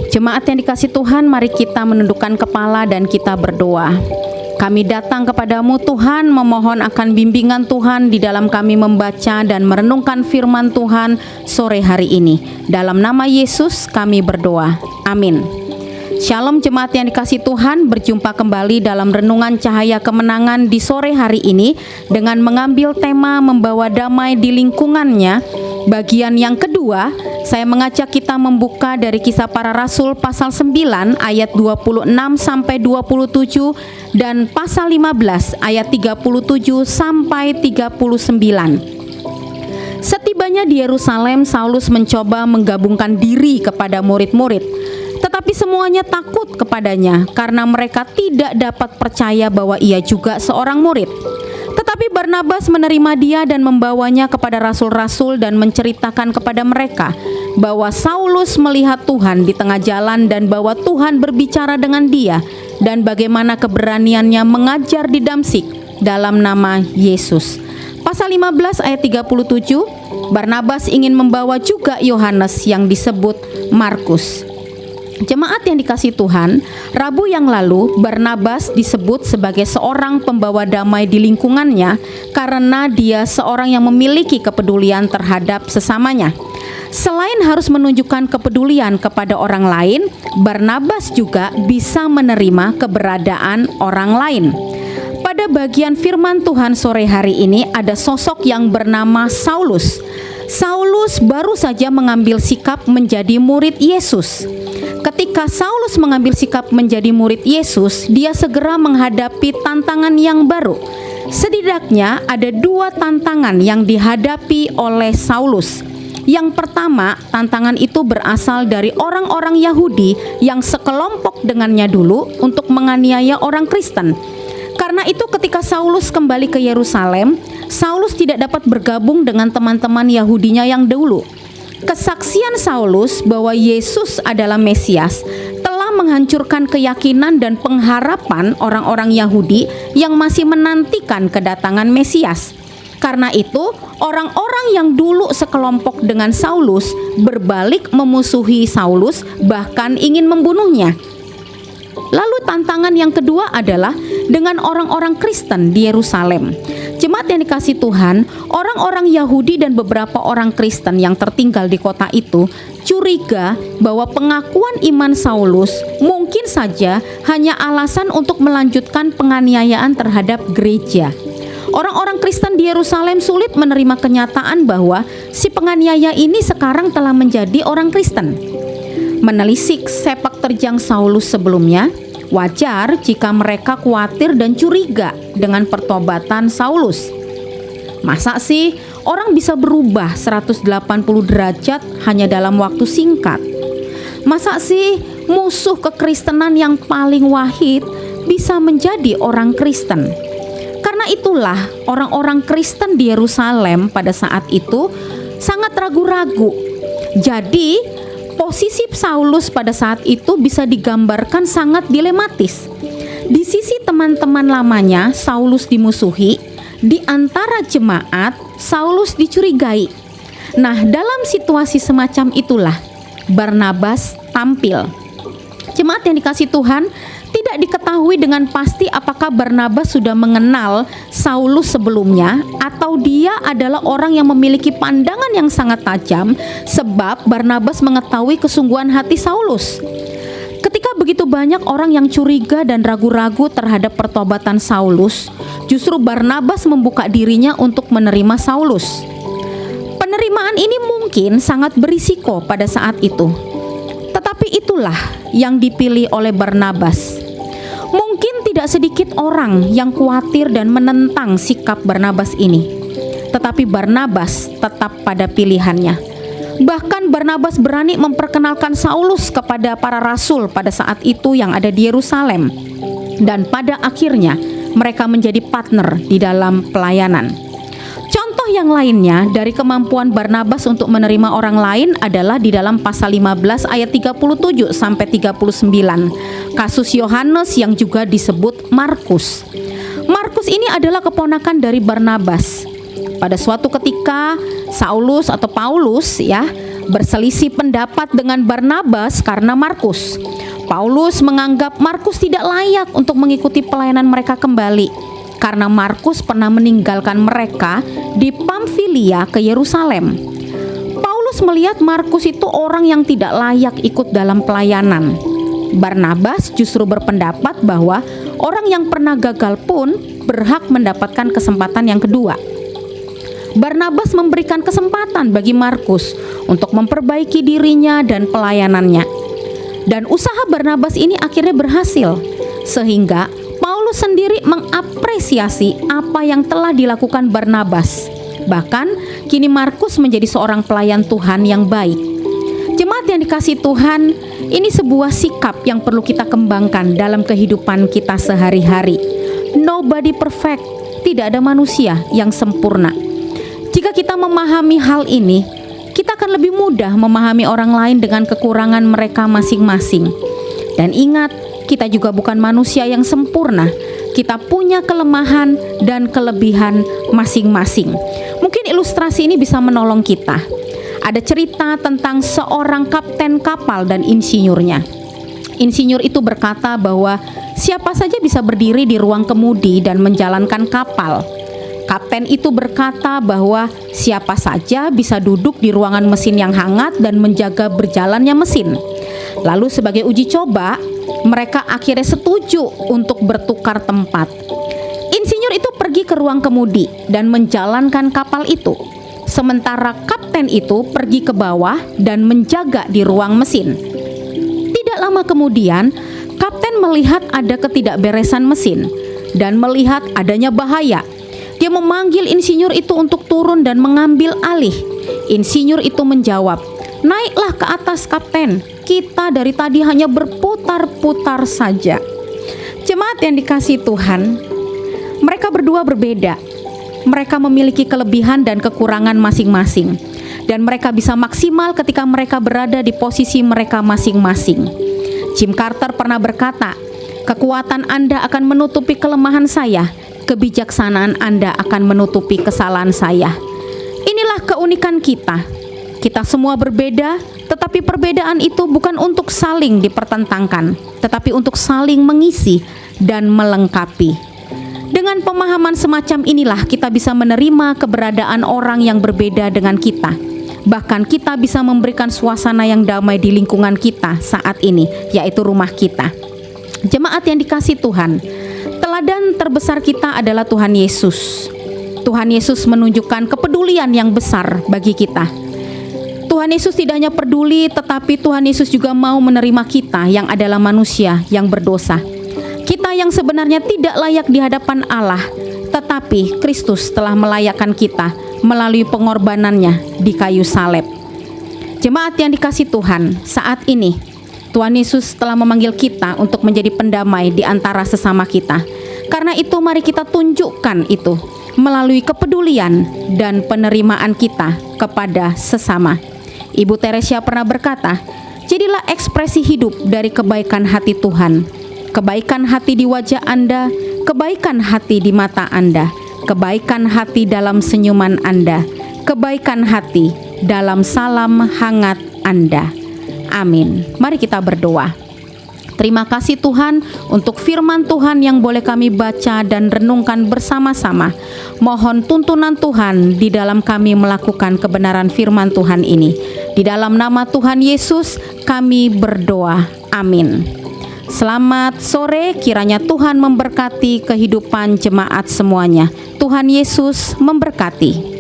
Jemaat yang dikasihi Tuhan, mari kita menundukkan kepala dan kita berdoa. Kami datang kepadamu Tuhan, memohon akan bimbingan Tuhan di dalam kami membaca dan merenungkan firman Tuhan sore hari ini. Dalam nama Yesus kami berdoa. Amin. Shalom jemaat yang dikasihi Tuhan, berjumpa kembali dalam renungan cahaya kemenangan di sore hari ini dengan mengambil tema membawa damai di lingkungannya. Bagian yang kedua, saya mengajak kita membuka dari Kisah Para Rasul pasal 9 ayat 26 sampai 27 dan pasal 15 ayat 37 sampai 39. Setibanya di Yerusalem, Saulus mencoba menggabungkan diri kepada murid-murid, tetapi semuanya takut kepadanya karena mereka tidak dapat percaya bahwa ia juga seorang murid. Tetapi Barnabas menerima dia dan membawanya kepada rasul-rasul dan menceritakan kepada mereka bahwa Saulus melihat Tuhan di tengah jalan dan bahwa Tuhan berbicara dengan dia dan bagaimana keberaniannya mengajar di Damsyik dalam nama Yesus. Pasal 15 ayat 37, Barnabas ingin membawa juga Yohanes yang disebut Markus. Jemaat yang dikasihi Tuhan, Rabu yang lalu Barnabas disebut sebagai seorang pembawa damai di lingkungannya karena dia seorang yang memiliki kepedulian terhadap sesamanya. Selain harus menunjukkan kepedulian kepada orang lain, Barnabas juga bisa menerima keberadaan orang lain. Pada bagian firman Tuhan sore hari ini ada sosok yang bernama Saulus. Saulus baru saja mengambil sikap menjadi murid Yesus. Ketika Saulus mengambil sikap menjadi murid Yesus, dia segera menghadapi tantangan yang baru. Setidaknya ada dua tantangan yang dihadapi oleh Saulus. Yang pertama, tantangan itu berasal dari orang-orang Yahudi yang sekelompok dengannya dulu untuk menganiaya orang Kristen. Karena itu ketika Saulus kembali ke Yerusalem, Saulus tidak dapat bergabung dengan teman-teman Yahudinya yang dulu. Kesaksian Saulus bahwa Yesus adalah Mesias telah menghancurkan keyakinan dan pengharapan orang-orang Yahudi yang masih menantikan kedatangan Mesias. Karena itu, orang-orang yang dulu sekelompok dengan Saulus berbalik memusuhi Saulus, bahkan ingin membunuhnya. Lalu tantangan yang kedua adalah dengan orang-orang Kristen di Yerusalem. Jemaat yang dikasihi Tuhan, orang-orang Yahudi dan beberapa orang Kristen yang tertinggal di kota itu curiga bahwa pengakuan iman Saulus mungkin saja hanya alasan untuk melanjutkan penganiayaan terhadap gereja. Orang-orang Kristen di Yerusalem sulit menerima kenyataan bahwa si penganiaya ini sekarang telah menjadi orang Kristen. Menelisik sepak terjang Saulus sebelumnya, wajar jika mereka khawatir dan curiga dengan pertobatan Saulus. Masa sih orang bisa berubah 180 derajat hanya dalam waktu singkat? Masa sih musuh kekristenan yang paling wahid bisa menjadi orang Kristen? Karena itulah orang-orang Kristen di Yerusalem pada saat itu sangat ragu-ragu. Jadi posisi Saulus pada saat itu bisa digambarkan sangat dilematis. Di sisi teman-teman lamanya, Saulus dimusuhi. Di antara jemaat, Saulus dicurigai. Nah, dalam situasi semacam itulah Barnabas tampil. Jemaat yang dikasihi Tuhan, tidak diketahui dengan pasti apakah Barnabas sudah mengenal Saulus sebelumnya atau dia adalah orang yang memiliki pandangan yang sangat tajam, sebab Barnabas mengetahui kesungguhan hati Saulus. Ketika begitu banyak orang yang curiga dan ragu-ragu terhadap pertobatan Saulus, justru Barnabas membuka dirinya untuk menerima Saulus. Penerimaan ini mungkin sangat berisiko pada saat itu, tetapi itulah yang dipilih oleh Barnabas. Mungkin tidak sedikit orang yang khawatir dan menentang sikap Barnabas ini, tetapi Barnabas tetap pada pilihannya. Bahkan Barnabas berani memperkenalkan Saulus kepada para rasul pada saat itu yang ada di Yerusalem. Dan pada akhirnya mereka menjadi partner di dalam pelayanan. Contoh yang lainnya dari kemampuan Barnabas untuk menerima orang lain adalah di dalam pasal 15 ayat 37 sampai 39. Kasus Yohanes yang juga disebut Markus. Markus ini adalah keponakan dari Barnabas. Pada suatu ketika Saulus atau Paulus berselisih pendapat dengan Barnabas karena Markus. Paulus menganggap Markus tidak layak untuk mengikuti pelayanan mereka kembali karena Markus pernah meninggalkan mereka di Pamfilia ke Yerusalem. Paulus melihat Markus itu orang yang tidak layak ikut dalam pelayanan. Barnabas justru berpendapat bahwa orang yang pernah gagal pun berhak mendapatkan kesempatan yang kedua. Barnabas memberikan kesempatan bagi Markus untuk memperbaiki dirinya dan pelayanannya. Dan usaha Barnabas ini akhirnya berhasil, sehingga Paulus sendiri mengapresiasi apa yang telah dilakukan Barnabas. Bahkan kini Markus menjadi seorang pelayan Tuhan yang baik. Jemaat yang dikasihi Tuhan, ini sebuah sikap yang perlu kita kembangkan dalam kehidupan kita sehari-hari. Nobody perfect, tidak ada manusia yang sempurna. Jika kita memahami hal ini, kita akan lebih mudah memahami orang lain dengan kekurangan mereka masing-masing. Dan ingat, kita juga bukan manusia yang sempurna. Kita punya kelemahan dan kelebihan masing-masing. Mungkin ilustrasi ini bisa menolong kita. Ada cerita tentang seorang kapten kapal dan insinyurnya. Insinyur itu berkata bahwa siapa saja bisa berdiri di ruang kemudi dan menjalankan kapal. Kapten itu berkata bahwa siapa saja bisa duduk di ruangan mesin yang hangat dan menjaga berjalannya mesin. Lalu sebagai uji coba, mereka akhirnya setuju untuk bertukar tempat. Insinyur itu pergi ke ruang kemudi dan menjalankan kapal itu. Sementara kapten itu pergi ke bawah dan menjaga di ruang mesin. Tidak lama kemudian, kapten melihat ada ketidakberesan mesin dan melihat adanya bahaya. Dia memanggil insinyur itu untuk turun dan mengambil alih. Insinyur itu menjawab, "Naiklah ke atas, kapten. Kita dari tadi hanya berputar-putar saja." Jemaat yang dikasihi Tuhan, mereka berdua berbeda. Mereka memiliki kelebihan dan kekurangan masing-masing, dan mereka bisa maksimal ketika mereka berada di posisi mereka masing-masing. Jim Carter pernah berkata, "Kekuatan Anda akan menutupi kelemahan saya, kebijaksanaan Anda akan menutupi kesalahan saya." Inilah keunikan kita. Kita semua berbeda, tetapi perbedaan itu bukan untuk saling dipertentangkan, tetapi untuk saling mengisi dan melengkapi. Dengan pemahaman semacam inilah kita bisa menerima keberadaan orang yang berbeda dengan kita. Bahkan kita bisa memberikan suasana yang damai di lingkungan kita saat ini, yaitu rumah kita. Jemaat yang dikasihi Tuhan, teladan terbesar kita adalah Tuhan Yesus. Tuhan Yesus menunjukkan kepedulian yang besar bagi kita. Tuhan Yesus tidak hanya peduli, tetapi Tuhan Yesus juga mau menerima kita yang adalah manusia yang berdosa. Kita yang sebenarnya tidak layak di hadapan Allah, tetapi Kristus telah melayakkan kita melalui pengorbanannya di kayu salib. Jemaat yang dikasihi Tuhan, saat ini Tuhan Yesus telah memanggil kita untuk menjadi pendamai di antara sesama kita. Karena itu mari kita tunjukkan itu melalui kepedulian dan penerimaan kita kepada sesama. Ibu Teresia pernah berkata, "Jadilah ekspresi hidup dari kebaikan hati Tuhan. Kebaikan hati di wajah Anda, kebaikan hati di mata Anda, kebaikan hati dalam senyuman Anda, kebaikan hati dalam salam hangat Anda." Amin. Mari kita berdoa. Terima kasih Tuhan untuk firman Tuhan yang boleh kami baca dan renungkan bersama-sama. Mohon tuntunan Tuhan di dalam kami melakukan kebenaran firman Tuhan ini. Di dalam nama Tuhan Yesus kami berdoa. Amin. Selamat sore, kiranya Tuhan memberkati kehidupan jemaat semuanya. Tuhan Yesus memberkati.